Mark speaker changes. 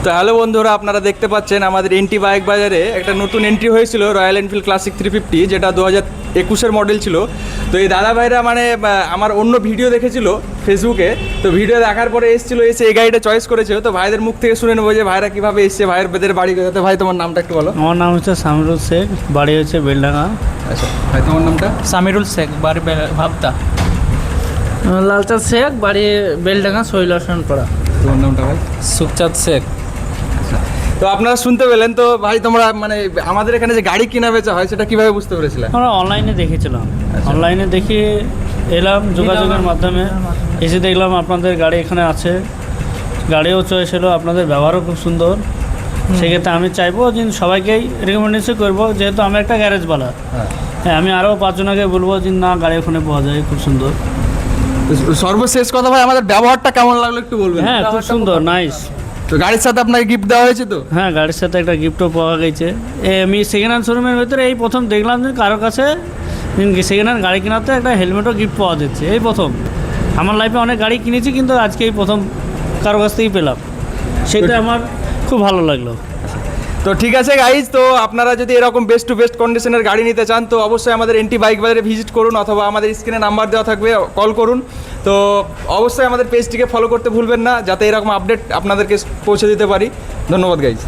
Speaker 1: তো হ্যালো বন্ধুরা, আপনারা দেখতে পাচ্ছেন আমাদের এনটি বাইক বাজারে একটা নতুন এন্ট্রি হয়েছিল রয়্যাল এনফিল্ড ক্লাসিক 350, যেটা 2021-এর মডেল ছিল। তো এই দাদা ভাইরা মানে আমার অন্য ভিডিও দেখেছিল ফেসবুকে, তো ভিডিও দেখার পরে এসে এই গাড়িটা চয়েস করেছিল। তো ভাইদের মুখ থেকে শুনে নেবো যে ভাইরা কীভাবে এসছে, ভাইয়ের বেদের বাড়ি কোথায়। ভাই তোমার নামটা একটু বলো।
Speaker 2: আমার নাম হচ্ছে সামিরুল শেখ, বাড়ি হচ্ছে বেলডাঙ্গা।
Speaker 1: আচ্ছা ভাই, তোমার নামটা?
Speaker 3: সামিরুল শেখ, বাড়ি ভাবতা।
Speaker 2: লালচাঁদ শেখ, বাড়ি বেলডাঙ্গা, শৈলাসনপাড়া।
Speaker 1: তোমার নামটা ভাই?
Speaker 3: সুখচাঁদ শেখ।
Speaker 1: তো আপনারা শুনতে পেলেন। তো ভাই তোমরা মানে আমাদের এখানে যে গাড়ি কিনা বেচা হয় সেটা কিভাবে বুঝতে পেরেছিলে?
Speaker 2: আমরা অনলাইনে দেখেছিলাম, অনলাইনে দেখে এলাম যোগাযোগের মাধ্যমে, এসে দেখলাম আপনাদের গাড়ি এখানে আছে, গাড়িও চয়েস হলো, আপনাদের ব্যবহারও খুব সুন্দর। সেক্ষেত্রে আমি চাইবো যে সবাইকেই রেকমেন্ডেশন করবো, যেহেতু আমি একটা গ্যারেজওয়ালা। হ্যাঁ, আমি আরও 5 জনকে বলবো যে না, গাড়ি ওখানে পাওয়া যায়, খুব সুন্দর।
Speaker 1: সর্বশেষ কথা ভাই, আমাদের ব্যবহারটা কেমন লাগলো একটু বলবেন?
Speaker 2: হ্যাঁ, খুব সুন্দর, নাইস।
Speaker 1: তো গাড়ির সাথে আপনাকে গিফট দেওয়া হয়েছে তো?
Speaker 2: হ্যাঁ, গাড়ির সাথে একটা গিফটও পাওয়া গেছে। আমি সেকেন্ড হ্যান্ড শোরুমের ভিতরে এই প্রথম দেখলাম যে কারোর কাছে সেকেন্ড হ্যান্ড গাড়ি কেনাতে একটা হেলমেটও গিফট পাওয়া যাচ্ছে, এই প্রথম। আমার লাইফে অনেক গাড়ি কিনেছি, কিন্তু আজকে এই প্রথম কারোর কাছ থেকেই পেলাম, সেটা আমার খুব ভালো লাগলো।
Speaker 1: তো ঠিক আছে গাইজ, তো আপনারা যদি এরকম বেস্ট টু বেস্ট কন্ডিশনের গাড়ি নিতে চান তো অবশ্যই আমাদের এনটি বাইক বাজারে ভিজিট করুন, অথবা আমাদের স্ক্রিনে নাম্বার দেওয়া থাকবে, কল করুন। তো অবশ্যই আমাদের পেজটিকে ফলো করতে ভুলবেন না, যাতে এরকম আপডেট আপনাদেরকে পৌঁছে দিতে পারি। ধন্যবাদ গাইজ।